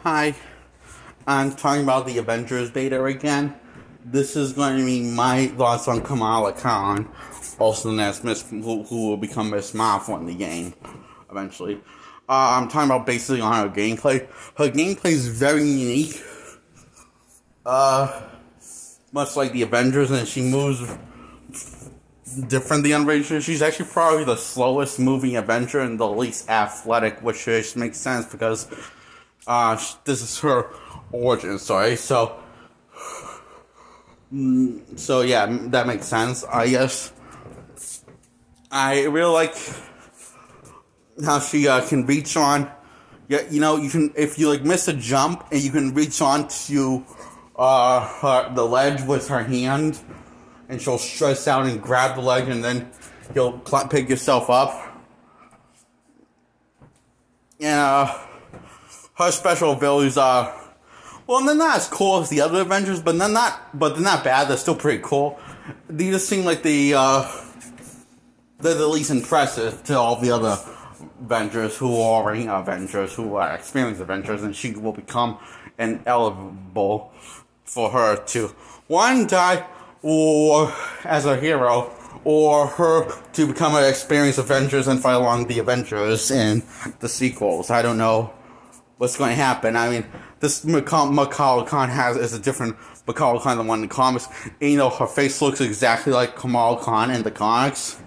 Hi, I'm talking about the Avengers beta again. This is going to be my thoughts on Kamala Khan, also known as who will become Miss Marvel in the game, eventually. I'm talking about basically on her gameplay. Her gameplay is very unique, much like the Avengers, and she moves different than the Avengers. She's actually probably the slowest moving Avenger and the least athletic, which makes sense because this is her origin story. So yeah, that makes sense, I guess. I really like how she can reach on. Yeah, you know, you can, if you like miss a jump, and you can reach on to the ledge with her hand, and she'll stretch out and grab the ledge, and then you'll pick yourself up. And her special abilities are, well, they're not as cool as the other Avengers, but they're not bad. They're still pretty cool. They just seem like they're the least impressive to all the other Avengers who are already Avengers, who are experienced Avengers, and she will become eligible for her to one die or as a hero, or her to become an experienced Avengers and fight along the Avengers in the sequels. I don't know what's going to happen. I mean, this Kamala Khan is a different Kamala Khan than one in the comics. And, you know, her face looks exactly like Kamala Khan in the comics.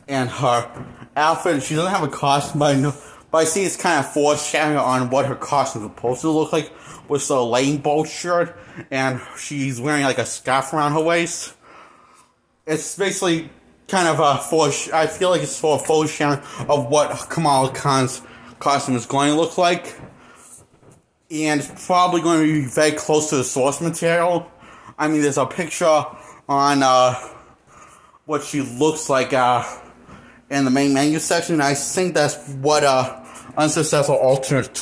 And her outfit, she doesn't have a costume, but I see it's kind of foreshadowing on what her costume is supposed to look like, with the lane bolt shirt, and she's wearing like a scarf around her waist. It's basically kind of I feel like it's sort of foreshadowing of what Kamala Khan's costume is going to look like. And it's probably going to be very close to the source material. I mean, there's a picture on what she looks like in the main menu section. I think that's what unless that's an alternate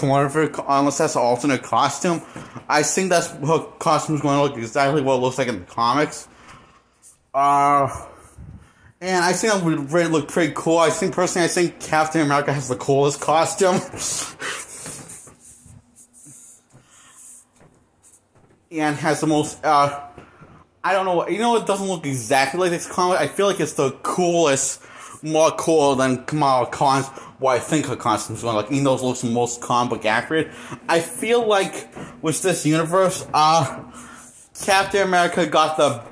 costume, I think that's her costume is going to look exactly what it looks like in the comics. And I think that would really look pretty cool. Personally, I think Captain America has the coolest costume. And has the most, I don't know, it doesn't look exactly like this comic. I feel like it's the coolest, more cool than Kamala Khan's, what I think her costume is going to look, even though it looks the most comic book accurate. I feel like, with this universe, Captain America got the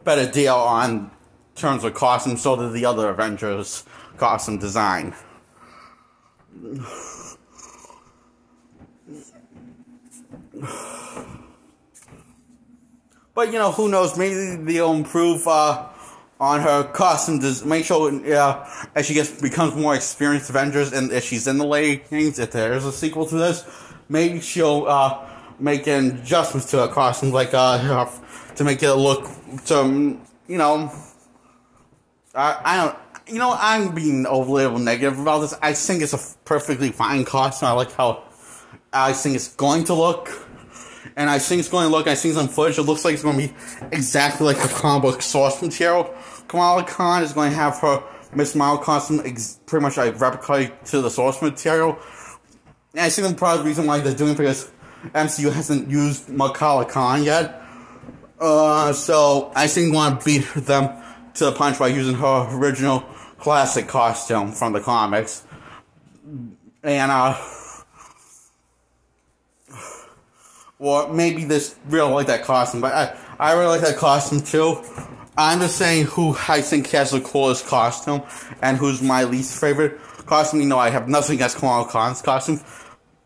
better deal on terms of costume, so did the other Avengers' costume design. But, you know, who knows, maybe they'll improve on her costume, make sure as she becomes more experienced Avengers, and if she's in the later games, if there is a sequel to this, maybe she'll make adjustments to her costume, like to make it look, you know, I'm being a little negative about this. I think it's a perfectly fine costume. I like how I think it's going to look. And I think it's going to look, I think some footage, it looks like it's going to be exactly like the comic book source material. Kamala Khan is going to have her Miss Marvel costume pretty much like replicate to the source material. And I think that's probably the reason why they're doing it, because MCU hasn't used Kamala Khan yet. So I think they want to beat them to the punch by using her original classic costume from the comics. And, or maybe this really like that costume, but I really like that costume too. I'm just saying who I think has the coolest costume and who's my least favorite costume. You know, I have nothing against Kamala Khan's costume.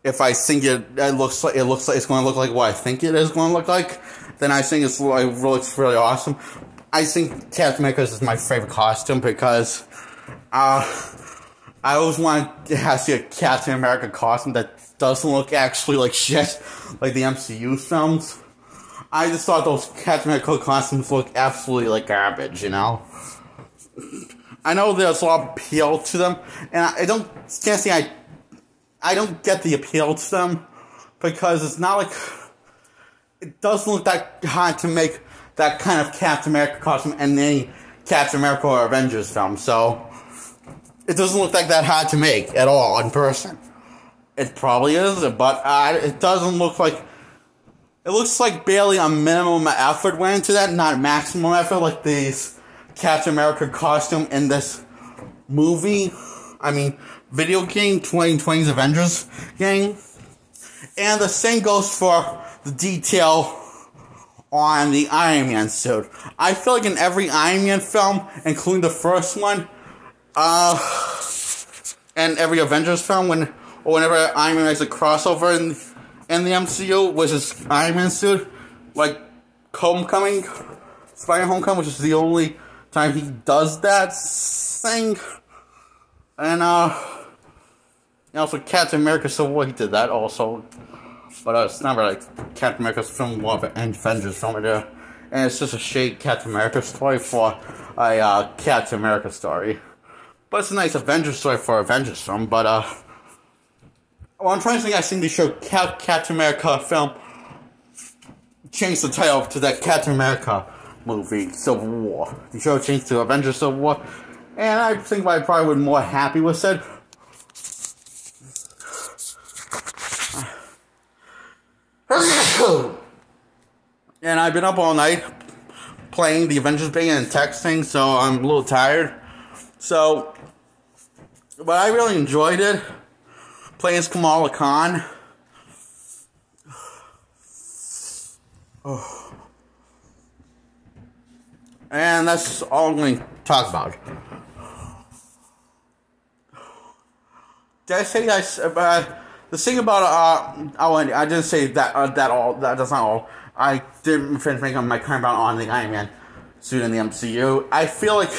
If I think it looks like it's going to look like what I think it is going to look like, then I think it looks really awesome. I think Captain America's is my favorite costume because I always want to see a Captain America costume that doesn't look actually like shit, like the MCU films. I just thought those Captain America costumes look absolutely like garbage, you know? I know there's a lot of appeal to them, and I don't get the appeal to them, because it's not like, it doesn't look that hard to make that kind of Captain America costume in any Captain America or Avengers film, so it doesn't look like that hard to make at all in person. It probably is, but it doesn't look like. It looks like barely a minimum effort went into that, not maximum effort, like this Captain America costume in this movie. I mean, video game, 2020's Avengers game. And the same goes for the detail on the Iron Man suit. I feel like in every Iron Man film, including the first one, and every Avengers film, whenever Iron Man makes a crossover in the MCU with his Iron Man suit, like Homecoming, Spider-Man Homecoming, which is the only time he does that thing. And also Captain America Civil War, he did that also. But it's never like Captain America's film, more of an Avengers film, and it's just a shade Captain America story for a Captain America story. But it's a nice Avengers story for an Avengers film. But what I'm trying to say, I think they show Captain America film change the title to that Captain America movie, Civil War. The show changed to Avengers Civil War, and I think I probably would be more happy with it. And I've been up all night playing the Avengers game and texting, so I'm a little tired. So, but I really enjoyed it. Playing as Kamala Khan. Oh. And that's all I'm going to talk about. Did I say that? The thing about I didn't say that all. That's not all. I didn't finish making my comment on the Iron Man suit in the MCU. I feel like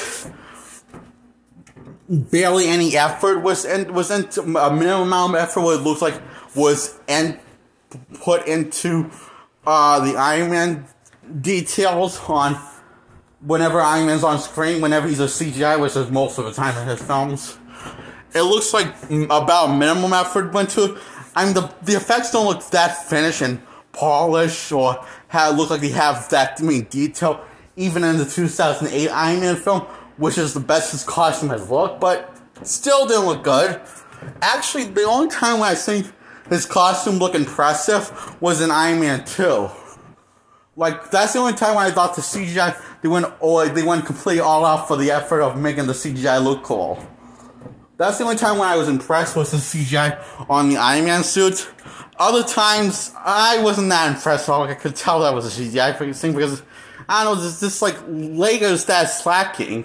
barely any effort was into a minimum amount of effort. What it looks like was put into the Iron Man details on whenever Iron Man's on screen. Whenever he's a CGI, which is most of the time in his films. It looks like about minimum effort went to it. I mean, the effects don't look that finished and polished, or look like they have that detail. Even in the 2008 Iron Man film, which is the best his costume has looked, but still didn't look good. Actually, the only time when I think his costume looked impressive was in Iron Man 2. Like, that's the only time when I thought the CGI, they went completely all out for the effort of making the CGI look cool. That's the only time when I was impressed with the CGI on the Iron Man suit. Other times, I wasn't that impressed. So I could tell that was a CGI thing because, I don't know, there's this like Legos that's slacking.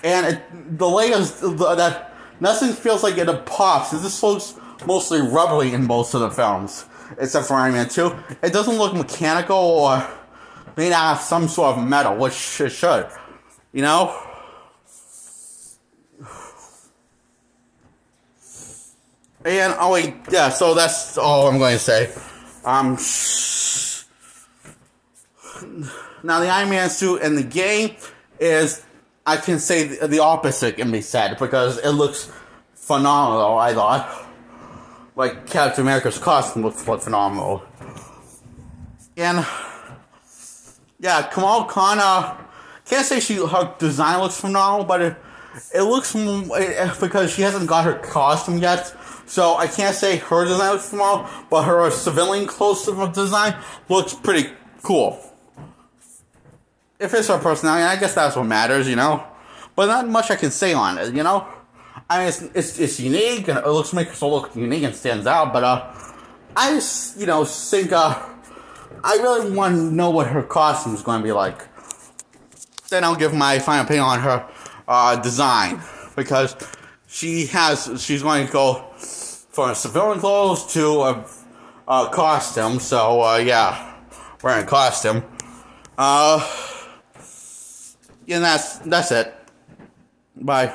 And the Legos, that nothing feels like it pops. It just looks mostly rubbery in most of the films. Except for Iron Man 2. It doesn't look mechanical or made out of some sort of metal, which it should. You know? And, oh wait, yeah, so that's all I'm going to say. Now the Iron Man suit in the game is, I can say the opposite can be said, because it looks phenomenal, I thought. Like, Captain America's costume looks phenomenal. And, yeah, Kamala Khan, can't say her design looks phenomenal, but it looks, because she hasn't got her costume yet, so I can't say her design looks phenomenal, but her civilian clothes design looks pretty cool. If it's her personality, I guess that's what matters, you know? But not much I can say on it, you know? I mean, it's unique, and it makes it look unique and stands out, but, I just, think, I really want to know what her costume is going to be like. Then I'll give my final opinion on her, design, because she's going to go from civilian clothes to a costume, so, yeah, wearing a costume. And that's it. Bye.